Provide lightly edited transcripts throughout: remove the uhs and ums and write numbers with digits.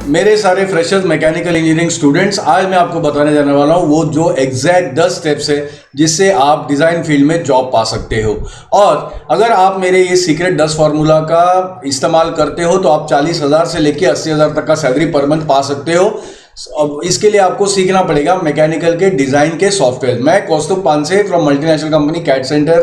मेरे सारे freshers mechanical engineering students, आज मैं आपको बताने जाने वाला हूँ वो जो एग्जैक्ट 10 स्टेप्स है जिससे आप डिज़ाइन फील्ड में जॉब पा सकते हो। और अगर आप मेरे ये सीक्रेट 10 फार्मूला का इस्तेमाल करते हो तो आप 40,000 से लेकर 80,000 तक का सैलरी पर मंथ पा सकते हो। अब इसके लिए आपको सीखना पड़ेगा मैकेनिकल के डिज़ाइन के सॉफ्टवेयर। मैं Kaustubh Panse from multinational company CADD Centre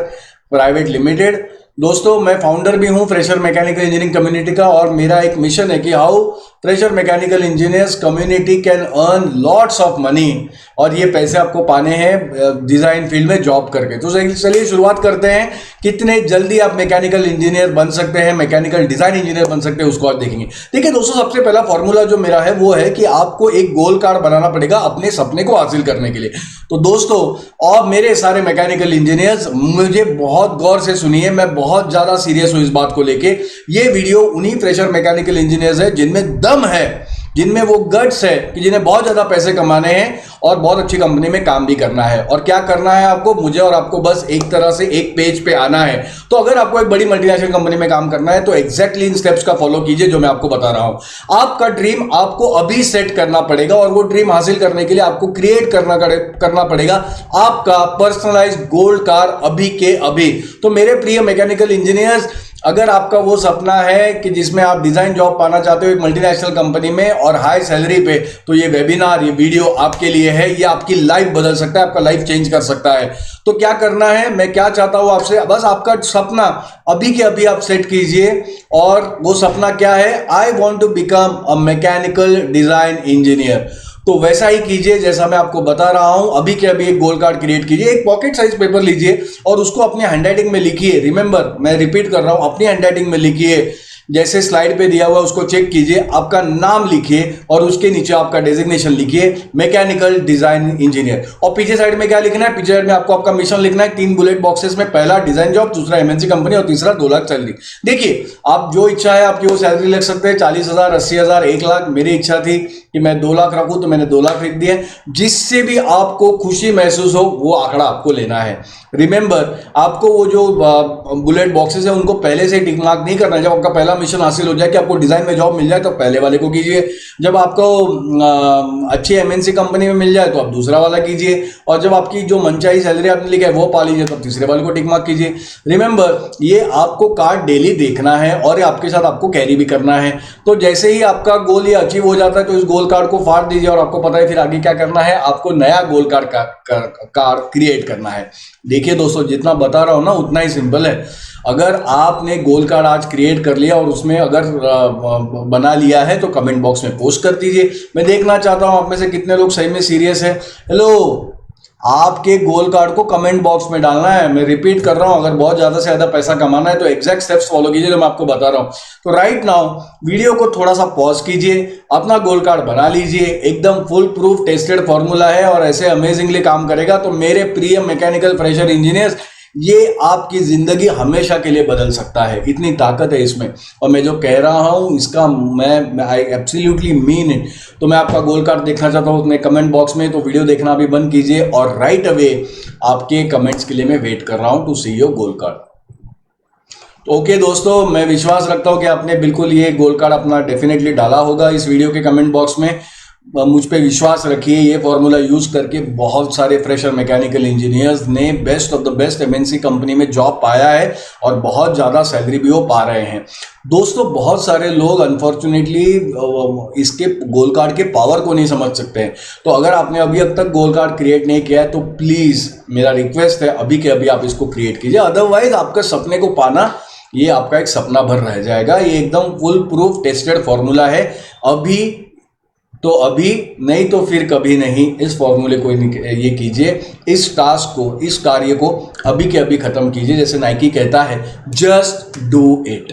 private limited. दोस्तों, मैं फाउंडर भी हूं फ्रेशर मैकेनिकल इंजीनियरिंग कम्युनिटी का, और मेरा एक मिशन है कि how fresher mechanical engineers community can earn lots of money, और ये पैसे आपको पाने हैं डिजाइन फील्ड में जॉब करके। तो चलिए शुरुआत करते हैं, कितने जल्दी आप मैकेनिकल इंजीनियर बन सकते हैं, मैकेनिकल डिजाइन इंजीनियर बन सकते हैं, उसको आज देखेंगे। ठीक है दोस्तों, सबसे पहला फॉर्मूला जो मेरा है वो है कि आपको एक गोल कार्ड बनाना पड़ेगा अपने सपने को हासिल करने के लिए। तो दोस्तों, और मेरे सारे मैकेनिकल इंजीनियर्स मुझे बहुत गौर से सुनिए, मैं बहुत ज्यादा सीरियस हूं इस बात को लेके। ये वीडियो उन्हीं फ्रेशर मैकेनिकल इंजीनियर्स है जिनमें दम है, जिनमें वो गट्स है कि जिन्हें बहुत ज्यादा पैसे कमाने हैं और बहुत अच्छी कंपनी में काम भी करना है। और क्या करना है आपको, मुझे और आपको बस एक तरह से एक पेज पे आना है। तो अगर आपको एक बड़ी मल्टीनेशनल कंपनी में काम करना है तो एग्जैक्टली इन स्टेप्स का फॉलो कीजिए जो मैं आपको बता रहा हूं। आपका ड्रीम आपको अभी सेट करना पड़ेगा, और वो ड्रीम हासिल करने के लिए आपको क्रिएट करना पड़ेगा आपका पर्सनलाइज्ड गोल्ड कार अभी के अभी। तो मेरे प्रिय मैकेनिकल इंजीनियर्स, अगर आपका वो सपना है कि जिसमें आप डिजाइन जॉब पाना चाहते हो एक मल्टीनेशनल कंपनी में और हाई सैलरी पे, तो ये वेबिनार, ये वीडियो आपके लिए है। ये आपकी लाइफ बदल सकता है, आपका लाइफ चेंज कर सकता है। तो क्या करना है, मैं क्या चाहता हूं आपसे, बस आपका सपना अभी के अभी आप सेट कीजिए। और वो सपना क्या है, I want to become a mechanical design engineer. तो वैसा ही कीजिए जैसा मैं आपको बता रहा हूं। अभी के अभी एक गोल कार्ड क्रिएट कीजिए, एक पॉकेट साइज पेपर लीजिए और उसको अपने हैंडराइटिंग में लिखिए। रिमेंबर, मैं रिपीट कर रहा हूं, अपनी हैंडराइटिंग में लिखिए। जैसे स्लाइड पे दिया हुआ उसको चेक कीजिए, आपका नाम लिखिए और उसके नीचे आपका डेजिग्नेशन लिखिए, मैकेनिकल डिजाइन इंजीनियर। और पीछे साइड में क्या लिखना है, पीछे साइड में आपको आपका मिशन लिखना है 3 बुलेट बॉक्सेस में। पहला डिजाइन जॉब, दूसरा एमएनसी कंपनी और तीसरा 2 लाख सैलरी। देखिए, आप जो इच्छा है आपकी वो सैलरी लिख सकते हैं, 40,000, 80,000, 1 लाख। मेरी इच्छा थी कि मैं 2 लाख रखूं तो मैंने 2 लाख लिख दिया। जिससे भी आपको खुशी महसूस हो वो आंकड़ा आपको लेना है। रिमेंबर, आपको वो जो बुलेट बॉक्सेस है उनको पहले से टिक मार्क नहीं करना है। जब आपका पहला मिशन हासिल हो जाए कि आपको डिजाइन में जॉब मिल जाए तो पहले वाले को कीजिए। जब आपको अच्छी एमएनसी कंपनी में मिल जाए तो आप दूसरा वाला कीजिए। और जब आपकी जो मनचाही सैलरी आपने लिखा है वो पा लीजिए तो तीसरे वाले को टिक मार्क कीजिए। रिमेंबर, ये आपको कार्ड डेली देखना है और आपके साथ आपको कैरी भी करना है। तो जैसे ही आपका गोल ये अचीव हो जाता है तो इस गोल कार्ड को फाड़ दीजिए और आपको पता है फिर आगे क्या करना है, आपको नया गोल कार्ड क्रिएट करना है। देखिए दोस्तों, जितना बता रहा हूं ना उतना ही सिंपल है। अगर आपने गोल कार्ड आज क्रिएट कर लिया और उसमें अगर बना लिया है तो कमेंट बॉक्स में पोस्ट कर दीजिए। मैं देखना चाहता हूं आप में से कितने लोग सही में सीरियस है। हेलो, आपके गोल कार्ड को कमेंट बॉक्स में डालना है। मैं रिपीट कर रहा हूं, अगर बहुत ज्यादा से ज्यादा पैसा कमाना है तो एग्जैक्ट स्टेप्स फॉलो कीजिए जो मैं आपको बता रहा हूं। तो राइट नाउ वीडियो को थोड़ा सा पॉज कीजिए, अपना गोल कार्ड बना लीजिए। एकदम फुल प्रूफ टेस्टेड फॉर्मूला है और ऐसे अमेजिंगली काम करेगा। तो मेरे प्रिय मैकेनिकल फ्रेशर इंजीनियर्स, ये आपकी जिंदगी हमेशा के लिए बदल सकता है, इतनी ताकत है इसमें। और मैं जो कह रहा हूं इसका मैं आई एब्सोल्युटली मीन इट। तो मैं आपका गोल कार्ड देखना चाहता हूं अपने कमेंट बॉक्स में। तो वीडियो देखना भी बंद कीजिए और राइट अवे आपके कमेंट्स के लिए मैं वेट कर रहा हूं to see your goal card. Okay दोस्तों, मैं विश्वास रखता हूं कि आपने बिल्कुल ये गोल कार्ड अपना डेफिनेटली डाला होगा इस वीडियो के कमेंट बॉक्स में। मुझ पे विश्वास रखिए, ये फॉर्मूला यूज करके बहुत सारे फ्रेशर मैकेनिकल इंजीनियर्स ने best of the best MNC company में जॉब पाया है और बहुत ज़्यादा सैलरी भी वो पा रहे हैं। दोस्तों, बहुत सारे लोग अनफॉर्चुनेटली इसके गोल कार्ड के पावर को नहीं समझ सकते हैं। तो अगर आपने अभी अब तक गोल कार्ड क्रिएट नहीं किया है तो प्लीज़ मेरा रिक्वेस्ट है अभी के अभी आप इसको क्रिएट कीजिए। अदरवाइज आपके सपने को पाना ये आपका एक सपना भर रह जाएगा। ये एकदम फुल प्रूफ टेस्टेड फॉर्मूला है। अभी तो अभी, नहीं तो फिर कभी नहीं। इस फॉर्मूले को ये कीजिए, इस टास्क को, इस कार्य को अभी के अभी खत्म कीजिए। जैसे नाइकी कहता है, जस्ट डू इट।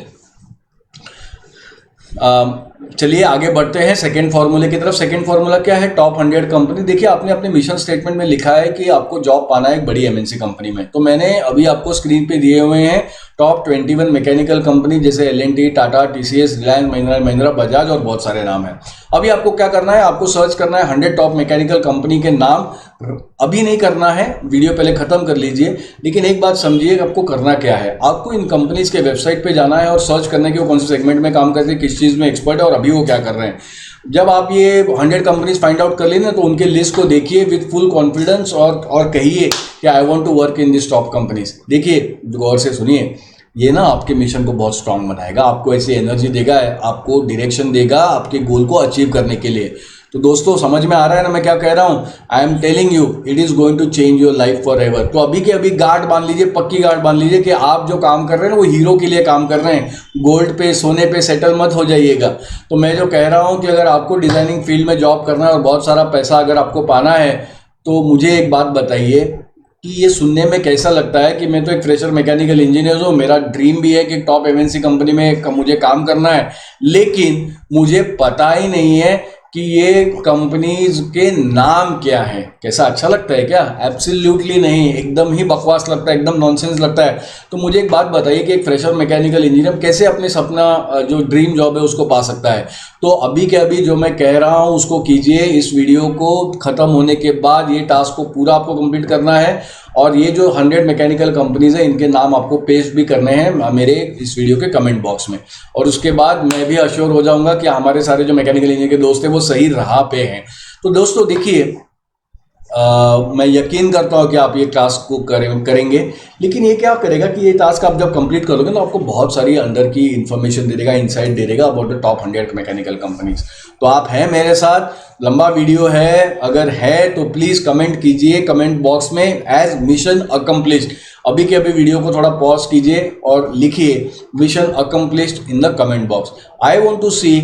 चलिए आगे बढ़ते हैं सेकंड फॉर्मूले की तरफ। सेकंड फॉर्मूला क्या है, टॉप 100 कंपनी। देखिए, आपने अपने मिशन स्टेटमेंट में लिखा है कि आपको जॉब पाना है एक बड़ी एमएनसी कंपनी में। तो मैंने अभी आपको स्क्रीन पे दिए हुए हैं टॉप 21 मैकेनिकल कंपनी, जैसे एल&टी, टाटा, टीसीएस, रिलायंस, महिंद्रा, बजाज और बहुत सारे नाम हैं। अभी आपको क्या करना है, आपको सर्च करना है 100 टॉप मैकेनिकल कंपनी के नाम। अभी नहीं करना है, वीडियो पहले खत्म कर लीजिए। लेकिन एक बात समझिए, आपको करना क्या है, आपको इन कंपनीज के वेबसाइट पे जाना है और सर्च करना है कि वो कौन से सेगमेंट में काम करते हैं, किस चीज़ में एक्सपर्ट है और अभी वो क्या कर रहे हैं। जब आप ये 100 कंपनीज फाइंड आउट कर लें ना, तो उनके लिस्ट को देखिए विद फुल कॉन्फिडेंस और कहिए कि I want to work in this top companies. देखिए, गौर से सुनिए, ये ना आपके मिशन को बहुत स्ट्रांग बनाएगा, आपको ऐसी एनर्जी देगा, आपको डायरेक्शन देगा आपके गोल को अचीव करने के लिए। तो दोस्तों, समझ में आ रहा है ना मैं क्या कह रहा हूँ? I am telling you, it is going to change your life for ever. तो अभी के अभी गार्ड बांध लीजिए, पक्की गार्ड बांध लीजिए कि आप जो काम कर रहे हैं ना, वो हीरो के लिए काम कर रहे हैं, गोल्ड पे सोने पे सेटल मत हो जाइएगा। तो मैं जो कह रहा हूँ कि अगर आपको डिजाइनिंग फील्ड में जॉब करना है और बहुत सारा पैसा अगर आपको पाना है, तो मुझे एक बात बताइए कि ये सुनने में कैसा लगता है कि मैं तो एक फ्रेशर मैकेनिकल इंजीनियर हूँ, मेरा ड्रीम भी है कि टॉप एमएनसी कंपनी में मुझे काम करना है, लेकिन मुझे पता ही नहीं है कि ये कंपनीज के नाम क्या है। कैसा अच्छा लगता है क्या? एब्सोल्युटली नहीं, एकदम ही बकवास लगता है, एकदम नॉनसेंस लगता है। तो मुझे एक बात बताइए कि एक फ्रेशर मैकेनिकल इंजीनियर कैसे अपने सपना जो ड्रीम जॉब है उसको पा सकता है? तो अभी के अभी जो मैं कह रहा हूँ उसको कीजिए। इस वीडियो को ख़त्म होने के बाद ये टास्क को पूरा आपको कंप्लीट करना है, और ये जो 100 मैकेनिकल कंपनीज है इनके नाम आपको पेस्ट भी करने हैं मेरे इस वीडियो के कमेंट बॉक्स में। और उसके बाद मैं भी अश्योर हो जाऊंगा कि हमारे सारे जो मैकेनिकल इंजीनियर के दोस्त हैं वो सही राह पे हैं। तो दोस्तों देखिए, मैं यकीन करता हूँ कि आप ये टास्क को करेंगे, लेकिन ये क्या करेगा कि ये टास्क आप जब कंप्लीट करोगे तो आपको बहुत सारी अंदर की इन्फॉर्मेशन दे देगा, इनसाइट दे देगा about the top 100 mechanical companies. तो आप हैं मेरे साथ, लंबा वीडियो है, अगर है तो प्लीज़ कमेंट कीजिए कमेंट बॉक्स में एज मिशन अकम्प्लिश्ड। अभी के अभी वीडियो को थोड़ा पॉज कीजिए और लिखिए mission accomplished in the comment box. I want to see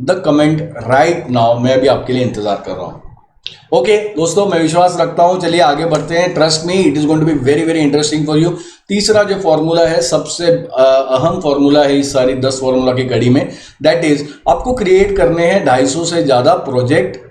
the comment right now. मैं अभी आपके लिए इंतजार कर रहा हूँ। ओके दोस्तों, मैं विश्वास रखता हूं, चलिए आगे बढ़ते हैं। Trust me, it is going to be very very interesting for you. तीसरा जो फॉर्मूला है, सबसे अहम फॉर्मूला है इस सारी 10 फॉर्मूला की कड़ी में, दैट इज आपको क्रिएट करने हैं 250 से ज्यादा प्रोजेक्ट,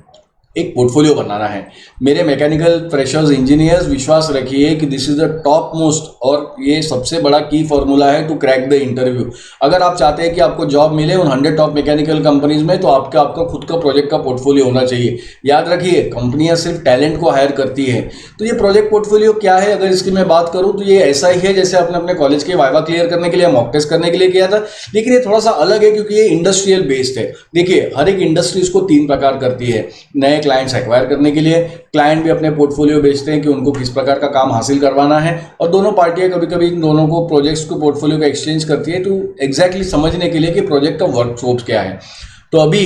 एक पोर्टफोलियो बनाना है। मेरे मैकेनिकल फ्रेशर्स इंजीनियर्स, विश्वास रखिए कि this is the top most और ये सबसे बड़ा की फॉर्मूला है टू क्रैक द इंटरव्यू। अगर आप चाहते हैं कि आपको जॉब मिले उन 100 टॉप मैकेनिकल कंपनीज में, तो आपका खुद का प्रोजेक्ट का पोर्टफोलियो होना चाहिए। याद रखिए, कंपनियां सिर्फ टैलेंट को हायर करती है। तो ये प्रोजेक्ट पोर्टफोलियो क्या है, अगर इसकी मैं बात करूं तो ये ऐसा ही है जैसे आपने अपने कॉलेज के वाइवा क्लियर करने के लिए, मॉक टेस्ट करने के लिए किया था, लेकिन ये थोड़ा सा अलग है क्योंकि ये इंडस्ट्रियल बेस्ड है। देखिए, हर एक इंडस्ट्री इसको 3 प्रकार करती है। नए क्लाइंट्स एक्वायर करने के लिए, क्लाइंट भी अपने पोर्टफोलियो बेचते हैं कि उनको किस प्रकार का काम हासिल करवाना है, और दोनों पार्टियां कभी कभी इन दोनों को प्रोजेक्ट्स को पोर्टफोलियो का एक्सचेंज करती है तो एग्जैक्टली समझने के लिए कि प्रोजेक्ट का वर्क स्कोप क्या है। तो अभी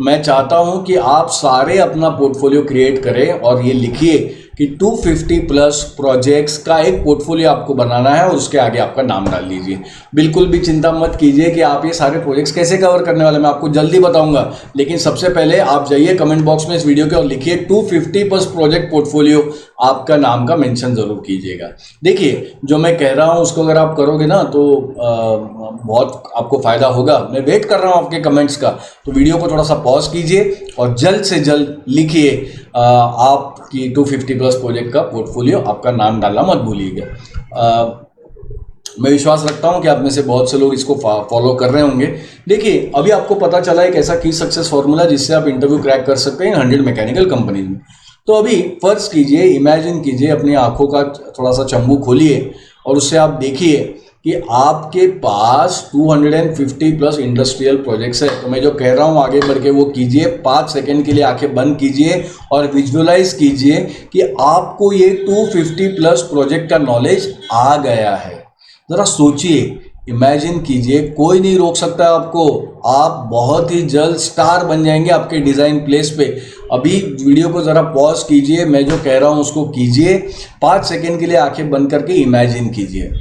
मैं चाहता हूं कि आप सारे अपना पोर्टफोलियो क्रिएट करें और ये लिखिए कि 250 प्लस प्रोजेक्ट्स का एक पोर्टफोलियो आपको बनाना है और उसके आगे आपका नाम डाल लीजिए। बिल्कुल भी चिंता मत कीजिए कि आप ये सारे प्रोजेक्ट्स कैसे कवर करने वाले, मैं आपको जल्दी बताऊंगा। लेकिन सबसे पहले आप जाइए कमेंट बॉक्स में इस वीडियो के और लिखिए 250 प्लस प्रोजेक्ट पोर्टफोलियो, आपका नाम का मेंशन जरूर कीजिएगा। देखिए, जो मैं कह रहा हूँ उसको अगर आप करोगे ना तो बहुत आपको फायदा होगा। मैं वेट कर रहा हूँ आपके कमेंट्स का, तो वीडियो को थोड़ा सा पॉज कीजिए और जल्द से जल्द लिखिए आपकी 250 प्लस प्रोजेक्ट का पोर्टफोलियो, आपका नाम डालना मत भूलिएगा। मैं विश्वास रखता हूं कि आप में से बहुत से लोग इसको फॉलो कर रहे होंगे। देखिए, अभी आपको पता चला एक ऐसा की सक्सेस फॉर्मूला जिससे आप इंटरव्यू क्रैक कर सकते हैं 100 मैकेनिकल कंपनीज में। तो अभी फर्ज कीजिए, इमेजिन कीजिए, अपनी आंखों का थोड़ा सा चंबू खोलिए और उससे आप देखिए कि आपके पास 250 प्लस इंडस्ट्रियल प्रोजेक्ट्स है। तो मैं जो कह रहा हूँ आगे बढ़ के वो कीजिए। 5 सेकंड के लिए आंखें बंद कीजिए और विजुअलाइज कीजिए कि आपको ये 250 प्लस प्रोजेक्ट का नॉलेज आ गया है। जरा सोचिए, इमेजिन कीजिए, कोई नहीं रोक सकता आपको। आप बहुत ही जल्द स्टार बन जाएंगे आपके डिज़ाइन प्लेस पे। अभी वीडियो को ज़रा पॉज कीजिए, मैं जो कह रहा हूँ उसको कीजिए। 5 सेकंड के लिए आंखें बंद करके इमेजिन कीजिए।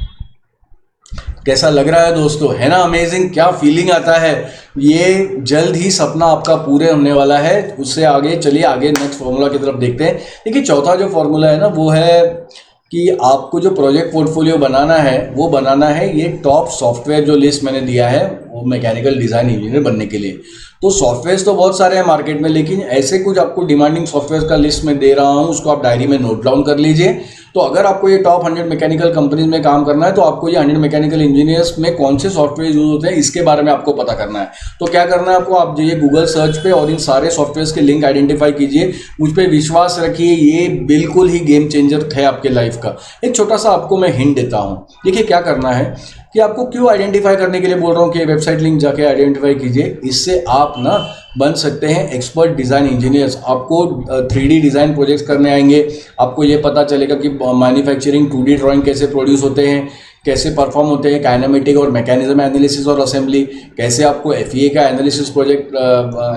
कैसा लग रहा है दोस्तों? है ना अमेजिंग? क्या फीलिंग आता है? ये जल्द ही सपना आपका पूरे होने वाला है। उससे आगे चलिए, आगे नेक्स्ट फॉर्मूला की तरफ देखते हैं। देखिए, चौथा जो फॉर्मूला है ना, वो है कि आपको जो प्रोजेक्ट पोर्टफोलियो बनाना है वो बनाना है ये टॉप सॉफ्टवेयर जो लिस्ट मैंने दिया है वो मैकेनिकल डिज़ाइन इंजीनियर बनने के लिए। तो सॉफ्टवेयर्स तो बहुत सारे हैं मार्केट में, लेकिन ऐसे कुछ आपको डिमांडिंग सॉफ्टवेयर का लिस्ट में दे रहा हूँ, उसको आप डायरी में नोट डाउन कर लीजिए। तो अगर आपको ये टॉप 100 मैकेनिकल कंपनीज में काम करना है तो आपको ये 100 मैकेनिकल इंजीनियर्स में कौन से सॉफ्टवेयर यूज होते हैं इसके बारे में आपको पता करना है। तो क्या करना है आपको, आप जाइए गूगल सर्च पे और इन सारे सॉफ्टवेयर के लिंक आइडेंटिफाई कीजिए। मुझ पर विश्वास रखिए, ये बिल्कुल ही गेम चेंजर है आपके लाइफ का। एक छोटा सा आपको मैं हिंट देता हूँ। देखिए, क्या करना है कि कि आपको क्यों आइडेंटिफाई करने के लिए बोल रहा हूँ कि वेबसाइट लिंक जाके आइडेंटिफाई कीजिए। इससे आप ना बन सकते हैं एक्सपर्ट डिज़ाइन इंजीनियर्स। आपको 3D डिज़ाइन प्रोजेक्ट्स करने आएंगे, आपको ये पता चलेगा कि मैन्युफैक्चरिंग 2D ड्राइंग कैसे प्रोड्यूस होते हैं, कैसे परफॉर्म होते हैं, काइनेमेटिक और मैकेनिज्म एनालिसिस और असेंबली, कैसे आपको FEA का एनालिसिस प्रोजेक्ट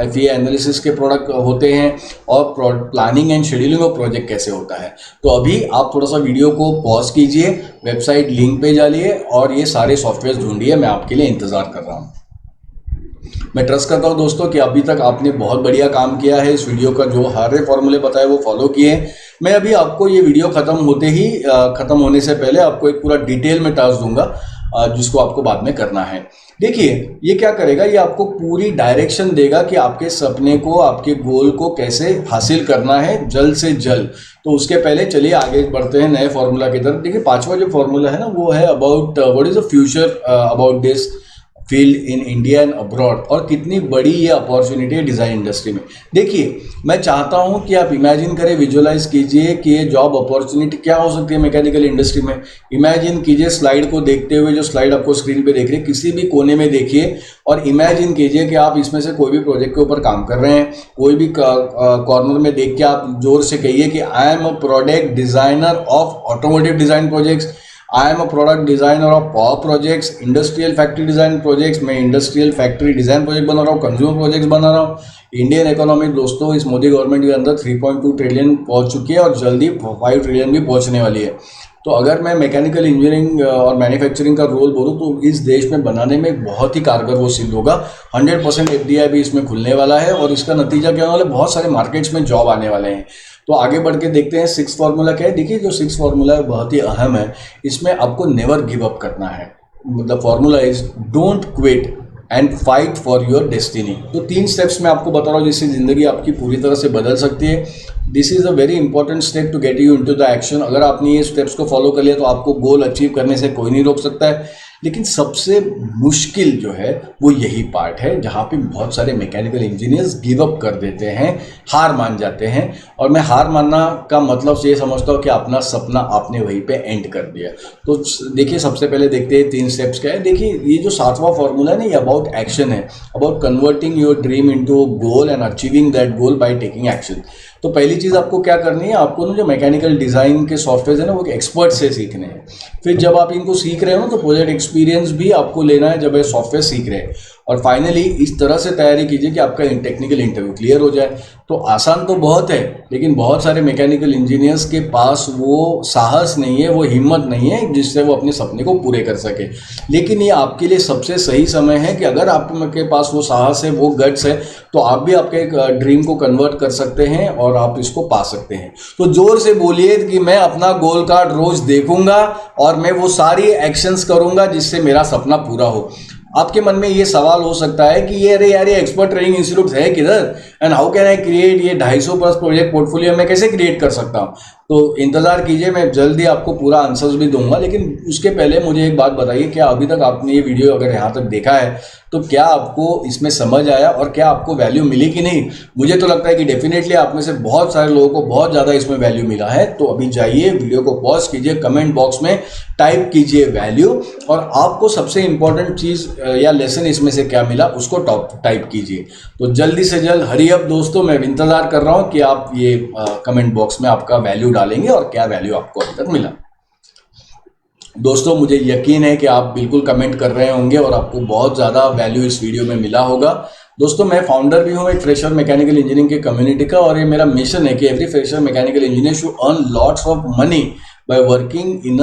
FEA एनालिसिस के प्रोडक्ट होते हैं, और planning and scheduling of project कैसे होता है। तो अभी आप थोड़ा सा वीडियो को पॉज कीजिए, वेबसाइट लिंक पे जाइए और ये सारे सॉफ्टवेयर ढूंढिए। मैं आपके लिए इंतज़ार कर रहा हूँ। मैं ट्रस्ट करता हूँ दोस्तों कि अभी तक आपने बहुत बढ़िया काम किया है। इस वीडियो का जो सारे फॉर्मूले बताए वो फॉलो किए। मैं अभी आपको ये वीडियो ख़त्म होने से पहले आपको एक पूरा डिटेल में टास्क दूंगा जिसको आपको बाद में करना है। देखिए ये क्या करेगा, ये आपको पूरी डायरेक्शन देगा कि आपके सपने को, आपके गोल को कैसे हासिल करना है जल्द से जल्द। तो उसके पहले चलिए आगे बढ़ते हैं नए फॉर्मूला की तरफ। देखिए 5वां जो फॉर्मूला है ना, वो है about what is the future about this field in India and abroad, और कितनी बड़ी ये अपॉर्चुनिटी है डिज़ाइन इंडस्ट्री में। देखिए मैं चाहता हूँ कि आप इमेजिन करें, विजुअलाइज कीजिए कि ये जॉब अपॉर्चुनिटी क्या हो सकती है मैकेनिकल इंडस्ट्री में। इमेजिन कीजिए स्लाइड को देखते हुए, जो स्लाइड आपको स्क्रीन पे देख रहे हैं, किसी भी कोने में देखिए और इमेजिन कीजिए कि आप इसमें से कोई भी प्रोजेक्ट के ऊपर काम कर रहे हैं। कोई भी कॉर्नर में देख के आप जोर से कहिए कि I am a product designer of automotive design projects, I am a product designer of power projects, industrial factory design projects. मैं इंडस्ट्रियल फैक्ट्री डिजाइन प्रोजेक्ट बना रहा हूँ, कंज्यूमर प्रोजेक्ट्स बना रहा हूँ। इंडियन इकोनॉमी दोस्तों इस मोदी गवर्नमेंट के अंदर 3.2 ट्रिलियन पहुंच चुकी है और जल्दी 5 ट्रिलियन भी पहुंचने वाली है। तो अगर मैं मैकेनिकल इंजीनियरिंग और मैन्युफैक्चरिंग का रोल बोलूँ तो इस देश में बनाने में बहुत ही कारगर वो सिद्ध होगा। 100% FDI भी इसमें खुलने वाला है और इसका नतीजा क्या होने वाला है, बहुत सारे मार्केट्स में जॉब आने वाले हैं। तो आगे बढ़ के देखते हैं 6 फॉर्मूला क्या है। देखिए जो 6 फॉर्मूला है बहुत ही अहम है। इसमें आपको नेवर गिव अप करना है। मतलब formula is don't quit and fight for your destiny. तो 3 स्टेप्स मैं आपको बता रहा हूँ जिससे ज़िंदगी आपकी पूरी तरह से बदल सकती है। This is a very important step to get you into the action. अगर आपने ये स्टेप्स को फॉलो कर लिया तो आपको गोल अचीव करने से कोई नहीं रोक सकता है। लेकिन सबसे मुश्किल जो है वो यही पार्ट है जहाँ पे बहुत सारे मैकेनिकल इंजीनियर्स गिव अप कर देते हैं, हार मान जाते हैं। और मैं हार मानना का मतलब ये समझता हूँ कि अपना सपना आपने वहीं पे एंड कर दिया। तो देखिए सबसे पहले देखते हैं 3 स्टेप्स क्या है। देखिए ये जो 7वां फॉर्मूला है ना, ये अबाउट एक्शन है, about converting your dream into goal and achieving that goal by taking action. तो पहली चीज़ आपको क्या करनी है, आपको ना जो मैकेनिकल डिज़ाइन के सॉफ्टवेयर है ना वो एक्सपर्ट से सीखने हैं। फिर जब आप इनको सीख रहे हो ना तो प्रोजेक्ट एक्सपीरियंस भी आपको लेना है जब ये सॉफ्टवेयर सीख रहे हैं। और फाइनली इस तरह से तैयारी कीजिए कि आपका टेक्निकल इंटरव्यू क्लियर हो जाए। तो आसान तो बहुत है, लेकिन बहुत सारे मैकेनिकल इंजीनियर्स के पास वो साहस नहीं है, वो हिम्मत नहीं है जिससे वो अपने सपने को पूरे कर सके। लेकिन ये आपके लिए सबसे सही समय है कि अगर आपके पास वो साहस है, वो गट्स है, तो आप भी आपके ड्रीम को कन्वर्ट कर सकते हैं और आप इसको पा सकते हैं। तो जोर से बोलिए कि मैं अपना गोल कार्ड रोज देखूंगा और मैं वो सारी एक्शंस करूंगा जिससे मेरा सपना पूरा हो। आपके मन में ये सवाल हो सकता है कि ये अरे यार ये एक्सपर्ट ट्रेनिंग इंस्टीट्यूट है किधर, and how can I create ये 250+ प्रोजेक्ट पोर्टफोलियो में कैसे क्रिएट कर सकता हूँ। तो इंतज़ार कीजिए, मैं जल्दी आपको पूरा आंसर्स भी दूंगा। लेकिन उसके पहले मुझे एक बात बताइए, क्या अभी तक आपने ये वीडियो अगर यहाँ तक देखा है तो क्या आपको इसमें समझ आया और क्या आपको वैल्यू मिली कि नहीं? मुझे तो लगता है कि डेफिनेटली आप में से बहुत सारे लोगों को बहुत ज़्यादा इसमें वैल्यू मिला है। तो अभी जाइए वीडियो को पॉज कीजिए, कमेंट बॉक्स में टाइप कीजिए वैल्यू, और आपको सबसे इंपॉर्टेंट चीज़ या लेसन इसमें से क्या मिला उसको टाइप कीजिए। तो जल्दी से जल्द हरी अप दोस्तों, मैं इंतज़ार कर रहा हूँ कि आप ये कमेंट बॉक्स में आपका वैल्यू डालेंगे और क्या वैल्यू आपको अभी तक मिला। दोस्तों मुझे यकीन है कि आप बिल्कुल कमेंट कर रहे होंगे और आपको बहुत ज़्यादा वैल्यू इस वीडियो में मिला होगा। दोस्तों मैं फाउंडर भी हूँ एक फ्रेशर मैकेनिकल इंजीनियरिंग के कम्युनिटी का, और ये मेरा मिशन है कि every fresher mechanical engineer should earn lots of money by working in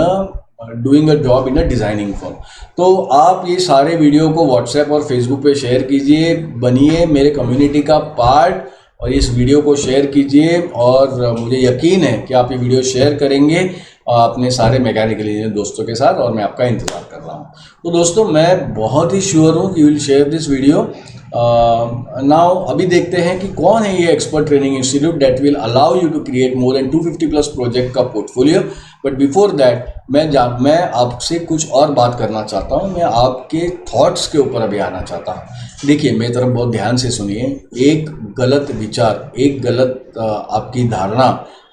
doing a job in a designing firm. तो आप ये सारे वीडियो को व्हाट्सएप और फेसबुक पे शेयर कीजिए, बनिए मेरे कम्युनिटी का पार्ट और इस वीडियो को शेयर कीजिए। और मुझे यकीन है कि आप ये वीडियो शेयर करेंगे अपने सारे मैकेनिकल इंजीनियर दोस्तों के साथ, और मैं आपका इंतज़ार कर रहा हूँ। तो दोस्तों मैं बहुत ही श्योर हूँ कि you will share this video. Now अभी देखते हैं कि कौन है ये expert training institute that will allow you to create more than 250+ project का पोर्टफोलियो। बट बिफोर दैट मैं आपसे कुछ और बात करना चाहता हूँ। मैं आपके थॉट्स के ऊपर अभी आना चाहता हूँ। देखिए मेरी तरफ बहुत ध्यान से सुनिए। एक गलत विचार, एक गलत आपकी धारणा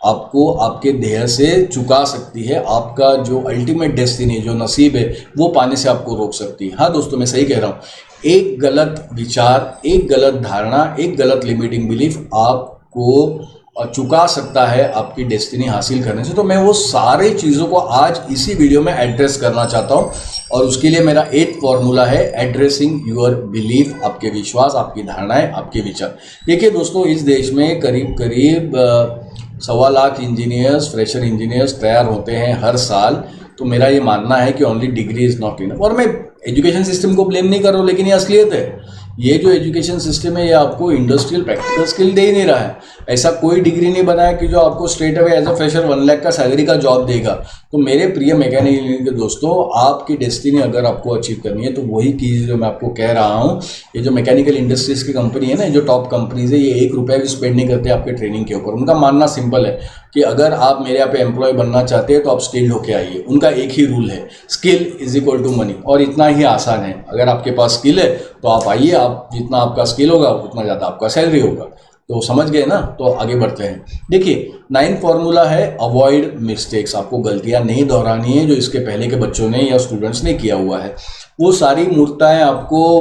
आपको आपके ध्येय से चुका सकती है, आपका जो अल्टीमेट डेस्टिनी, जो नसीब है, वो पाने से आपको रोक सकती है। हाँ दोस्तों, मैं सही कह रहा हूँ। एक गलत विचार, एक गलत धारणा, एक गलत लिमिटिंग बिलीफ आपको चुका सकता है आपकी डेस्टिनी हासिल करने से। तो मैं वो सारी चीज़ों को आज इसी वीडियो में एड्रेस करना चाहता हूँ, और उसके लिए मेरा 8 फॉर्मूला है, एड्रेसिंग योर बिलीफ, आपके विश्वास, आपकी धारणाएं, आपके विचार। देखिए दोस्तों, इस देश में करीब करीब 1.25 लाख इंजीनियर्स, फ्रेशर इंजीनियर्स तैयार होते हैं हर साल। तो मेरा ये मानना है कि only degree is not enough. और मैं एजुकेशन सिस्टम को ब्लेम नहीं कर रहा हूँ, लेकिन ये असलियत है। ये जो एजुकेशन सिस्टम है, ये आपको इंडस्ट्रियल प्रैक्टिकल स्किल दे ही नहीं रहा है। ऐसा कोई डिग्री नहीं बना है कि जो आपको straight away as a fresher 1 lakh का सैलरी का जॉब देगा। तो मेरे प्रिय मैकेनिकल इंजीनियर के दोस्तों, आपकी डेस्टिनी अगर आपको अचीव करनी है तो वही चीज़ जो मैं आपको कह रहा हूँ, ये जो मैकेनिकल इंडस्ट्रीज की कंपनी है ना, जो टॉप कंपनीज है, ये 1 रुपया भी स्पेंड नहीं करते आपके ट्रेनिंग के ऊपर। उनका मानना सिंपल है कि अगर आप मेरे यहाँ पे एम्प्लॉय बनना चाहते हैं तो आप स्किल्ड होके आइए। उनका एक ही रूल है, skill is equal to money, और इतना ही आसान है। अगर आपके पास स्किल है तो आप आइए, आप जितना आपका स्किल होगा उतना ज़्यादा आपका सैलरी होगा। तो समझ गए ना? तो आगे बढ़ते हैं। देखिए, 9 फॉर्मूला है, अवॉइड मिस्टेक्स। आपको गलतियां नहीं दोहरानी है जो इसके पहले के बच्चों ने या स्टूडेंट्स ने किया हुआ है। वो सारी मूर्खताएं आपको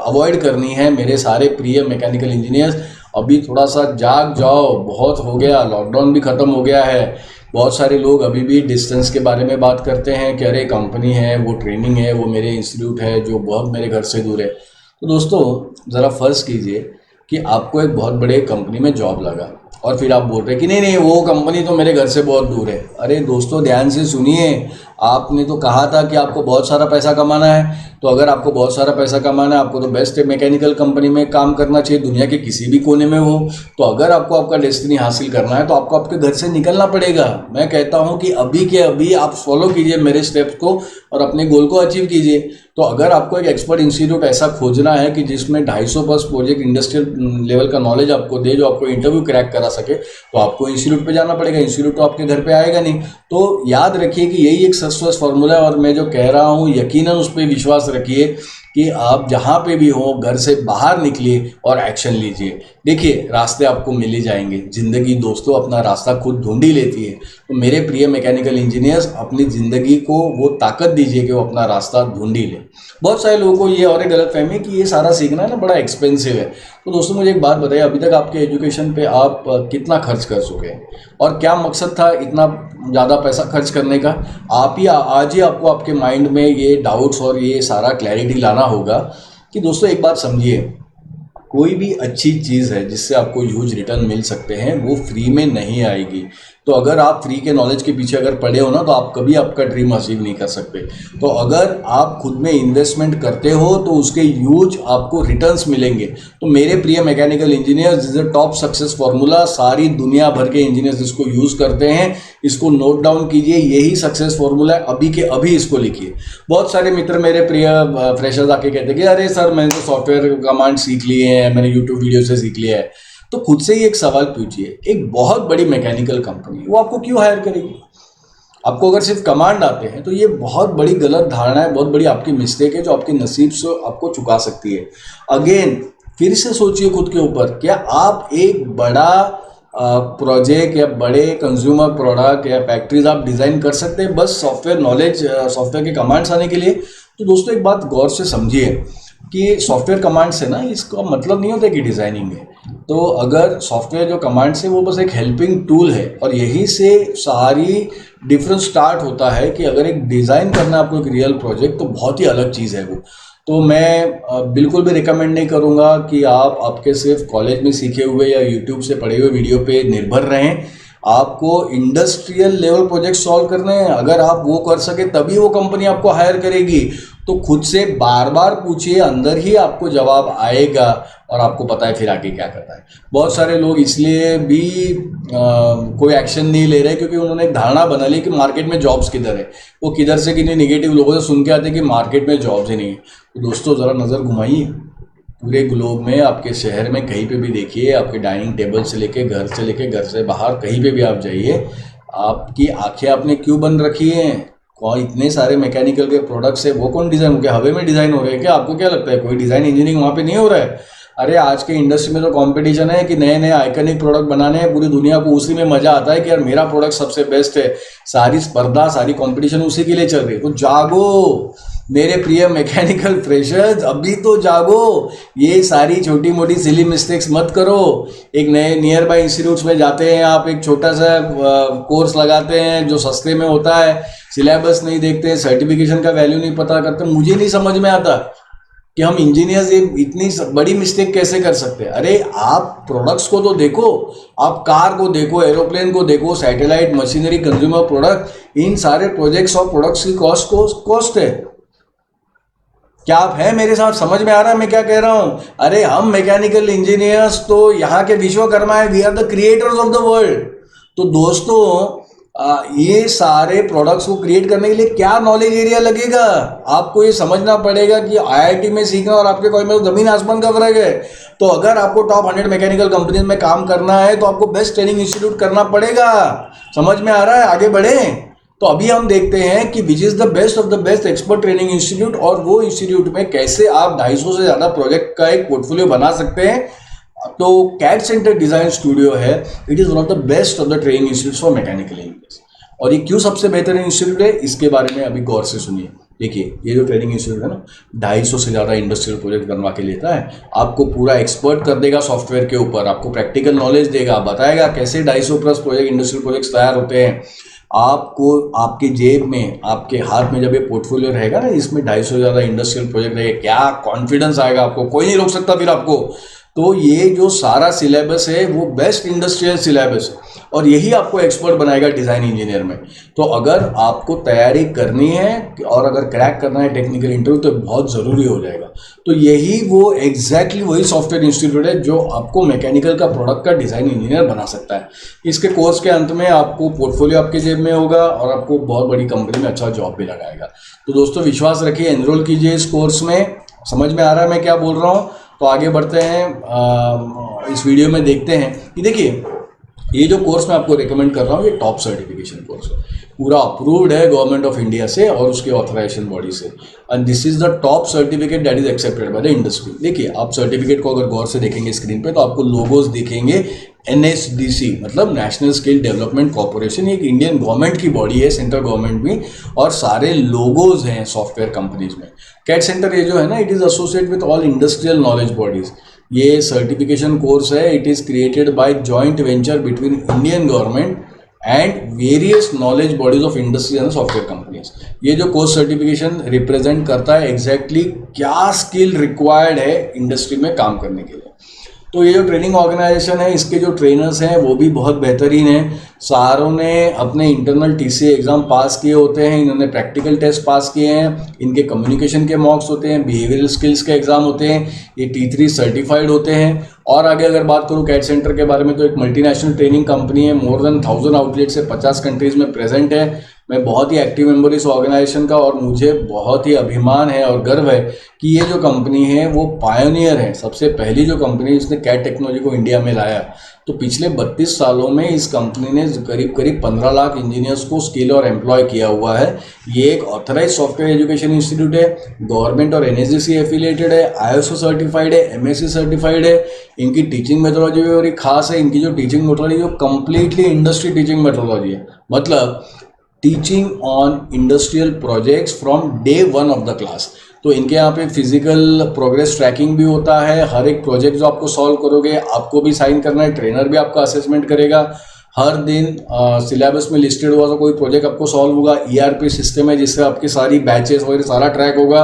अवॉइड करनी है। मेरे सारे प्रिय मैकेनिकल इंजीनियर्स, अभी थोड़ा सा जाग जाओ, बहुत हो गया, लॉकडाउन भी ख़त्म हो गया है। बहुत सारे लोग अभी भी डिस्टेंस के बारे में बात करते हैं कि अरे कंपनी है, वो ट्रेनिंग है, वो मेरे इंस्टीट्यूट है जो बहुत मेरे घर से दूर है। तो दोस्तों, ज़रा फर्ज कीजिए कि आपको एक बहुत बड़े कंपनी में जॉब लगा और फिर आप बोल रहे हैं कि नहीं नहीं, वो कंपनी तो मेरे घर से बहुत दूर है। अरे दोस्तों, ध्यान से सुनिए, आपने तो कहा था कि आपको बहुत सारा पैसा कमाना है। तो अगर आपको बहुत सारा पैसा कमाना है, आपको तो बेस्ट मैकेनिकल कंपनी में काम करना चाहिए, दुनिया के किसी भी कोने में हो। तो अगर आपको आपका डेस्टिनी हासिल करना है तो आपको आपके घर से निकलना पड़ेगा। मैं कहता हूं कि अभी के अभी आप फॉलो कीजिए मेरे स्टेप्स को और अपने गोल को अचीव कीजिए। तो अगर आपको एक एक्सपर्ट इंस्टीट्यूट ऐसा खोजना है कि जिसमें 250 प्लस प्रोजेक्ट इंडस्ट्रियल लेवल का नॉलेज आपको दे, जो आपको इंटरव्यू क्रैक करा सके, तो आपको इंस्टीट्यूट पे जाना पड़ेगा। इंस्टीट्यूट तो आपके घर पे आएगा नहीं। तो याद रखिए कि यही एक सक्सेस फॉर्मूला है, और मैं जो कह रहा हूँ यकीनन उस पर विश्वास रखिए कि आप जहाँ पे भी हो, घर से बाहर निकलिए और एक्शन लीजिए। देखिए, रास्ते आपको मिल ही जाएंगे। ज़िंदगी दोस्तों अपना रास्ता खुद ढूंढ ही लेती है। तो मेरे प्रिय मैकेनिकल इंजीनियर्स, अपनी ज़िंदगी को वो ताकत दीजिए कि वो अपना रास्ता ढूंढ ही ले। बहुत सारे लोगों को ये और एक गलत फहमी है कि ये सारा सीखना है ना बड़ा एक्सपेंसिव है। तो दोस्तों, मुझे एक बात बताइए, अभी तक आपके एजुकेशन पे आप कितना खर्च कर चुके हैं, और क्या मकसद था इतना ज़्यादा पैसा खर्च करने का? आप ही आज ही आपको आपके माइंड में ये डाउट्स और ये सारा क्लैरिटी लाना होगा कि दोस्तों, एक बात समझिए, कोई भी अच्छी चीज़ है जिससे आपको ह्यूज रिटर्न मिल सकते हैं, वो फ्री में नहीं आएगी। तो अगर आप फ्री के नॉलेज के पीछे अगर पड़े हो ना, तो आप कभी आपका ड्रीम अचीव नहीं कर सकते। तो अगर आप खुद में इन्वेस्टमेंट करते हो तो उसके ह्यूज आपको रिटर्न्स मिलेंगे। तो मेरे प्रिय mechanical engineers, this is a top success formula. सारी दुनिया भर के इंजीनियर्स इसको यूज़ करते हैं। इसको नोट डाउन कीजिए, यही सक्सेस फॉर्मूला है, अभी के अभी इसको लिखिए। बहुत सारे मित्र मेरे प्रिय फ्रेशर्स आके कहते हैं कि अरे सर, मैंने तो सॉफ्टवेयर कमांड सीख लिए हैं, मैंने यूट्यूब वीडियो से सीख लिया है। तो खुद से ही एक सवाल पूछिए, एक बहुत बड़ी मैकेनिकल कंपनी वो आपको क्यों हायर करेगी? आपको अगर सिर्फ कमांड आते हैं तो ये बहुत बड़ी गलत धारणा है, बहुत बड़ी आपकी मिस्टेक है जो आपके नसीब से आपको चुका सकती है। अगेन फिर से सोचिए खुद के ऊपर, क्या आप एक बड़ा प्रोजेक्ट या बड़े कंज्यूमर प्रोडक्ट या फैक्ट्रीज आप डिज़ाइन कर सकते हैं बस सॉफ्टवेयर नॉलेज, सॉफ्टवेयर के कमांड्स आने के लिए? तो दोस्तों, एक बात गौर से समझिए कि सॉफ्टवेयर कमांड्स है ना, इसका मतलब नहीं होता कि डिज़ाइनिंग है। तो अगर सॉफ्टवेयर जो कमांड्स है वो बस एक हेल्पिंग टूल है, और यहीं से सारी डिफरेंस स्टार्ट होता है कि अगर एक डिज़ाइन करना है आपको एक रियल प्रोजेक्ट, तो बहुत ही अलग चीज़ है वो। तो मैं बिल्कुल भी रिकमेंड नहीं करूँगा कि आप आपके सिर्फ कॉलेज में सीखे हुए या यूट्यूब से पढ़े हुए वीडियो पे निर्भर रहें। आपको इंडस्ट्रियल लेवल प्रोजेक्ट सॉल्व करने हैं। अगर आप वो कर सके तभी वो कंपनी आपको हायर करेगी। तो खुद से बार बार पूछिए, अंदर ही आपको जवाब आएगा और आपको पता है फिर आगे क्या करना है। बहुत सारे लोग इसलिए भी कोई एक्शन नहीं ले रहे क्योंकि उन्होंने एक धारणा बना ली कि मार्केट में जॉब्स किधर है। वो किधर से किन्हीं नेगेटिव लोगों से सुन के आते हैं कि मार्केट में जॉब्स ही नहीं है। तो दोस्तों, ज़रा नज़र घुमाइए पूरे ग्लोब में, आपके शहर में कहीं पे भी देखिए, आपके डाइनिंग टेबल से लेके घर से बाहर कहीं पे भी आप जाइए, आपकी आंखें आपने क्यों बंद रखी हैं? कौन इतने सारे मैकेनिकल के प्रोडक्ट्स है, वो कौन डिज़ाइन हो गया? हवा में डिज़ाइन हो रहे हैं क्या? आपको क्या लगता है कोई डिज़ाइन इंजीनियरिंग वहाँ पे नहीं हो रहा है? अरे आज के इंडस्ट्री में तो कंपटीशन है कि नए नए आइकनिक प्रोडक्ट बनाने हैं, पूरी दुनिया को उसी में मजा आता है कि यार मेरा प्रोडक्ट सबसे बेस्ट है। सारी स्पर्धा, सारी कंपटीशन उसी के लिए चल रही है। तो जागो मेरे प्रिय मैकेनिकल फ्रेशर्स, अभी तो जागो। ये सारी छोटी मोटी सिली मिस्टेक्स मत करो। एक नए नियर बाय इंस्टीट्यूट्स में जाते हैं आप, एक छोटा सा कोर्स लगाते हैं जो सस्ते में होता है, सिलेबस नहीं देखते, सर्टिफिकेशन का वैल्यू नहीं पता करते। मुझे नहीं समझ में आता कि हम इंजीनियर्स ये इतनी बड़ी मिस्टेक कैसे कर सकते हैं। अरे आप प्रोडक्ट्स को तो देखो, आप कार को देखो, एरोप्लेन को देखो, सैटेलाइट, मशीनरी, कंज्यूमर प्रोडक्ट, इन सारे प्रोजेक्ट्स और प्रोडक्ट्स की कॉस्ट है। क्या आप हैं मेरे साथ? समझ में आ रहा है मैं क्या कह रहा हूं? अरे हम मैकेनिकल इंजीनियर्स तो यहाँ के विश्वकर्मा है, we are the creators of the world. तो दोस्तों ये सारे प्रोडक्ट्स को क्रिएट करने के लिए क्या नॉलेज एरिया लगेगा? आपको ये समझना पड़ेगा कि आईआईटी में सीखना और आपके कॉलेज में जमीन आसमान का फर्क है। तो अगर आपको टॉप 100 मैकेनिकल कंपनीज में काम करना है तो आपको बेस्ट ट्रेनिंग इंस्टीट्यूट करना पड़ेगा। समझ में आ रहा है? आगे बढ़े। तो अभी हम देखते हैं कि which is the best of the best expert training institute, और वो इंस्टीट्यूट में कैसे आप 250 से ज्यादा प्रोजेक्ट का एक पोर्टफोलियो बना सकते हैं। तो कैड सेंटर डिजाइन स्टूडियो है, it is one of the best of the training institute for mechanical engineers. और ये क्यों सबसे बेहतरीन इंस्टीट्यूट है, इसके बारे में अभी गौर से सुनिए। देखिए, ये जो ट्रेनिंग इंस्टीट्यूट है ना, 250 से ज़्यादा इंडस्ट्रियल प्रोजेक्ट बनवा के लेता है। आपको पूरा एक्सपर्ट कर देगा सॉफ्टवेयर के ऊपर, आपको प्रैक्टिकल नॉलेज देगा, बताएगा कैसे 250 प्लस प्रोजेक्ट, इंडस्ट्रियल प्रोजेक्ट्स तैयार होते हैं। आपको आपके जेब में, आपके हाथ में जब ये पोर्टफोलियो रहेगा ना, इसमें 250 से ज़्यादा इंडस्ट्रियल प्रोजेक्ट रहेगा, क्या कॉन्फिडेंस आएगा आपको, कोई नहीं रोक सकता फिर आपको। तो ये जो सारा सिलेबस है वो बेस्ट इंडस्ट्रियल सिलेबस है, और यही आपको एक्सपर्ट बनाएगा डिज़ाइन इंजीनियर में। तो अगर आपको तैयारी करनी है और अगर क्रैक करना है टेक्निकल इंटरव्यू, तो बहुत ज़रूरी हो जाएगा। तो यही वो एग्जैक्टली वही सॉफ्टवेयर इंस्टीट्यूट है जो आपको मैकेनिकल का प्रोडक्ट का डिज़ाइन इंजीनियर बना सकता है। इसके कोर्स के अंत में आपको पोर्टफोलियो आपके जेब में होगा और आपको बहुत बड़ी कंपनी में अच्छा जॉब भी लगाएगा। तो दोस्तों विश्वास रखिए, एनरोल कीजिए इस कोर्स में। समझ में आ रहा है मैं क्या बोल रहा हूँ? तो आगे बढ़ते हैं, इस वीडियो में देखते हैं कि देखिए, ये जो कोर्स मैं आपको रिकमेंड कर रहा हूँ, ये टॉप सर्टिफिकेशन कोर्स है, पूरा अप्रूव्ड है गवर्नमेंट ऑफ इंडिया से और उसके ऑथराइजेशन बॉडी से, and this is the top certificate that is accepted by the industry. देखिए, आप सर्टिफिकेट को अगर गौर से देखेंगे स्क्रीन पे, तो आपको लोगोज दिखेंगे। NSDC मतलब नेशनल स्किल डेवलपमेंट कॉर्पोरेशन, एक इंडियन गवर्नमेंट की बॉडी है, सेंट्रल गवर्नमेंट भी, और सारे लोगोज हैं सॉफ्टवेयर कंपनीज में। कैड सेंटर ये जो है ना, it is associated with all industrial knowledge bodies. ये सर्टिफिकेशन कोर्स है, it is created by joint venture between Indian government and various knowledge bodies of industry and software companies. ये जो course certification represent करता है exactly क्या skill required है industry में काम करने के लिए। तो ये जो ट्रेनिंग ऑर्गेनाइजेशन है, इसके जो ट्रेनर्स हैं वो भी बहुत बेहतरीन हैं। सारों ने अपने इंटरनल TCA एग्ज़ाम पास किए होते हैं, इन्होंने प्रैक्टिकल टेस्ट पास किए हैं, इनके कम्युनिकेशन के मॉक्स होते हैं, बिहेवियरल स्किल्स के एग्ज़ाम होते हैं, ये T3 सर्टिफाइड होते हैं। और आगे अगर बात करूँ कैड सेंटर के बारे में, तो एक मल्टीनेशनल ट्रेनिंग कंपनी है, मोर देन 1000 आउटलेट से 50 कंट्रीज़ में प्रेजेंट है। मैं बहुत ही एक्टिव मेंबर इस ऑर्गेनाइजेशन का, और मुझे बहुत ही अभिमान है और गर्व है कि ये जो कंपनी है वो पायोनियर है, सबसे पहली जो कंपनी जिसने कैड टेक्नोलॉजी को इंडिया में लाया। तो पिछले 32 सालों में इस कंपनी ने करीब 15 लाख इंजीनियर्स को स्किल और एम्प्लॉय किया हुआ है। ये एक ऑथराइज सॉफ्टवेयर एजुकेशन इंस्टीट्यूट है, गवर्नमेंट और NSDC एफिलिएटेड है, ISO सर्टिफाइड है, MSc सर्टिफाइड है। इनकी टीचिंग मेथोडोलॉजी भी बड़ी खास है। इनकी जो टीचिंग मेथोडोलॉजी वो कंप्लीटली इंडस्ट्री टीचिंग मेथोडोलॉजी है, मतलब teaching on industrial projects from day 1 of the class. तो इनके यहाँ पे फिजिकल प्रोग्रेस ट्रैकिंग भी होता है। हर एक प्रोजेक्ट जो आपको सॉल्व करोगे आपको भी साइन करना है, ट्रेनर भी आपका असेसमेंट करेगा। हर दिन सिलेबस में लिस्टेड हुआ तो कोई प्रोजेक्ट आपको सॉल्व होगा। ERP सिस्टम है जिससे आपकी सारी बैचेस वगैरह सारा ट्रैक होगा।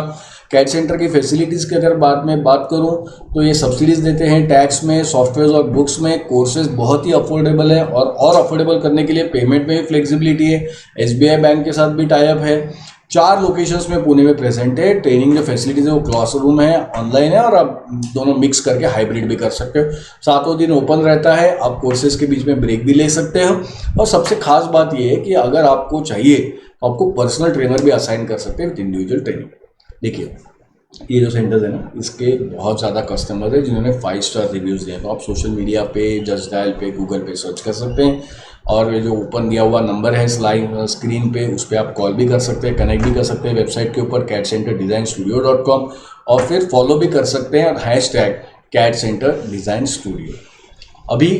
कैड सेंटर की फैसिलिटीज़ की अगर बात करूं तो ये सब्सिडीज़ देते हैं टैक्स में, सॉफ्टवेयर और बुक्स में। कोर्सेज बहुत ही अफोर्डेबल है, और अफोर्डेबल करने के लिए पेमेंट में भी फ्लेक्सिबिलिटी है। SBI बैंक के साथ भी टाई अप है। 4 लोकेशंस में पुणे में प्रेजेंट है। ट्रेनिंग जो फैसिलिटीज़ है वो क्लासरूम है, ऑनलाइन है, और आप दोनों मिक्स करके हाइब्रिड भी कर सकते हो। 7 दिन ओपन रहता है, आप कोर्सेज के बीच में ब्रेक भी ले सकते हो। और सबसे खास बात ये है कि अगर आपको चाहिए तो आपको पर्सनल ट्रेनर भी असाइन कर सकते हैं विद इंडिविजुअल ट्रेनिंग। देखिए, ये जो सेंटर्स है ना, इसके बहुत ज़्यादा कस्टमर है जिन्होंने 5 स्टार रिव्यूज़ दिए। तो आप सोशल मीडिया पे, जस्ट डायल पे, गूगल पे सर्च कर सकते हैं, और ये जो ऊपर दिया हुआ नंबर है स्क्रीन पे, उस पर आप कॉल भी कर सकते हैं, कनेक्ट भी कर सकते हैं वेबसाइट के ऊपर cadcenterdesignsstudio.com, और फिर फॉलो भी कर सकते हैं और कैड सेंटर डिज़ाइन स्टूडियो। अभी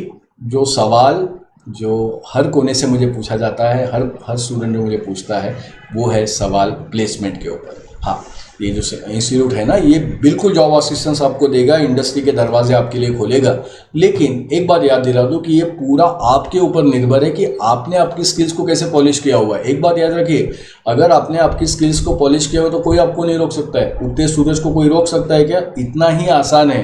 जो सवाल जो हर कोने से मुझे पूछा जाता है, हर स्टूडेंट जो मुझे पूछता है, वो है सवाल प्लेसमेंट के ऊपर। हाँ, ये जो इंस्टीट्यूट है ना, ये बिल्कुल जॉब असिस्टेंस आपको देगा, इंडस्ट्री के दरवाजे आपके लिए खोलेगा। लेकिन एक बात याद दिला दूँ कि ये पूरा आपके ऊपर निर्भर है कि आपने आपकी स्किल्स को कैसे पॉलिश किया हुआ है। एक बात याद रखिए, अगर आपने आपकी स्किल्स को पॉलिश किया हुआ तो कोई आपको नहीं रोक सकता है। उगते सूरज को कोई रोक सकता है क्या? इतना ही आसान है।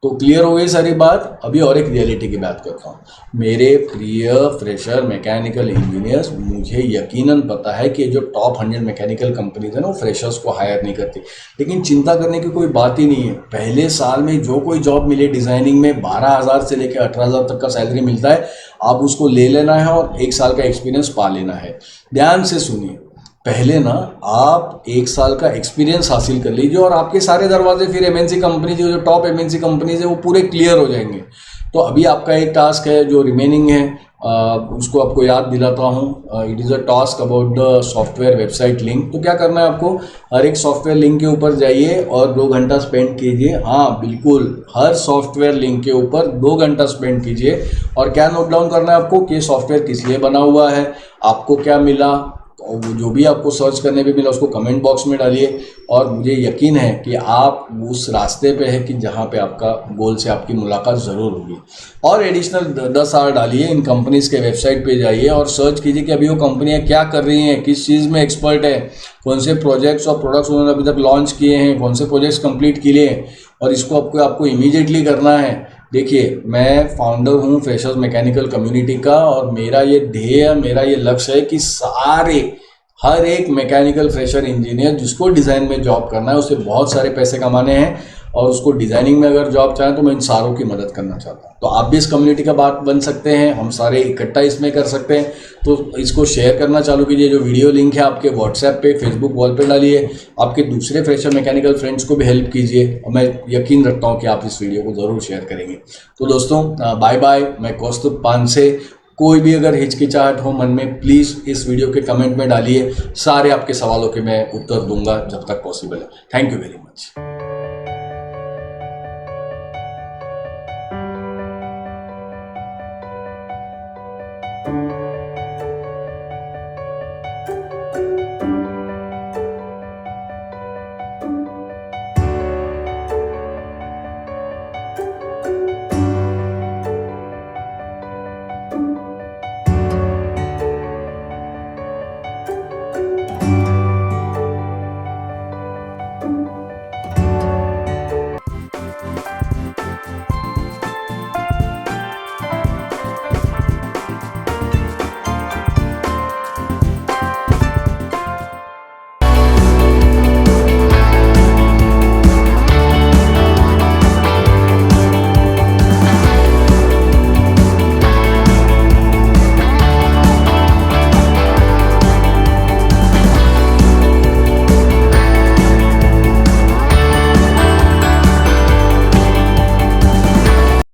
तो क्लियर हो गई सारी बात। अभी और एक रियलिटी की बात करता हूँ। मेरे प्रिय फ्रेशर मैकेनिकल इंजीनियर्स, मुझे यकीनन पता है कि जो टॉप 100 मैकेनिकल कंपनीज है ना, वो फ्रेशर्स को हायर नहीं करती। लेकिन चिंता करने की कोई बात ही नहीं है। पहले साल में जो कोई जॉब मिले डिज़ाइनिंग में, 12,000 से लेकर 18,000 तक का सैलरी मिलता है। आप उसको ले लेना है और 1 साल का एक्सपीरियंस पा लेना है। ध्यान से सुनिए, पहले ना आप 1 साल का एक्सपीरियंस हासिल कर लीजिए और आपके सारे दरवाजे फिर एमएनसी कंपनी जो टॉप एमएनसी कंपनीज है वो पूरे क्लियर हो जाएंगे। तो अभी आपका एक टास्क है जो रिमेनिंग है, उसको आपको याद दिलाता हूँ। It is a task about the software website link. तो क्या करना है आपको, हर एक सॉफ्टवेयर लिंक के ऊपर जाइए और 2 घंटा स्पेंड कीजिए। हाँ बिल्कुल, हर सॉफ्टवेयर लिंक के ऊपर 2 घंटा स्पेंड कीजिए। और क्या नोट डाउन करना है आपको कि सॉफ्टवेयर किस लिए बना हुआ है, आपको क्या मिला, और वो जो भी आपको सर्च करने पे मिला उसको कमेंट बॉक्स में डालिए। और मुझे यकीन है कि आप उस रास्ते पे है कि जहाँ पे आपका गोल से आपकी मुलाकात ज़रूर होगी। और एडिशनल 10 आवर डालिए, इन कंपनीज़ के वेबसाइट पे जाइए और सर्च कीजिए कि अभी वो कंपनियाँ क्या कर रही हैं, किस चीज़ में एक्सपर्ट है, कौन से प्रोजेक्ट्स और प्रोडक्ट्स उन्होंने अभी तक लॉन्च किए हैं, कौन से प्रोजेक्ट्स कंप्लीट किए हैं, और इसको आपको इमीडिएटली करना है। देखिए, मैं फाउंडर हूँ फ्रेशर्स मैकेनिकल कम्युनिटी का, और मेरा ये ध्येय, मेरा ये लक्ष्य है कि हर एक मैकेनिकल फ्रेशर इंजीनियर जिसको डिज़ाइन में जॉब करना है, उसे बहुत सारे पैसे कमाने हैं और उसको डिज़ाइनिंग में अगर जॉब चाहें तो मैं इन सारों की मदद करना चाहता हूँ। तो आप भी इस कम्युनिटी का बात बन सकते हैं, हम सारे इकट्ठा इसमें कर सकते हैं। तो इसको शेयर करना चालू कीजिए। जो वीडियो लिंक है आपके व्हाट्सएप पे, फेसबुक वॉल पे डालिए, आपके दूसरे फ्रेशर मैकेनिकल फ्रेंड्स को भी हेल्प कीजिए, और मैं यकीन रखता हूँ कि आप इस वीडियो को ज़रूर शेयर करेंगे। तो दोस्तों, बाय बाय। मैं कौस्तुभ पानसे। कोई भी अगर हिचकिचाहट हो मन में, प्लीज़ इस वीडियो के कमेंट में डालिए। सारे आपके सवालों के मैं उत्तर दूंगा जब तक पॉसिबल है। Thank you very much.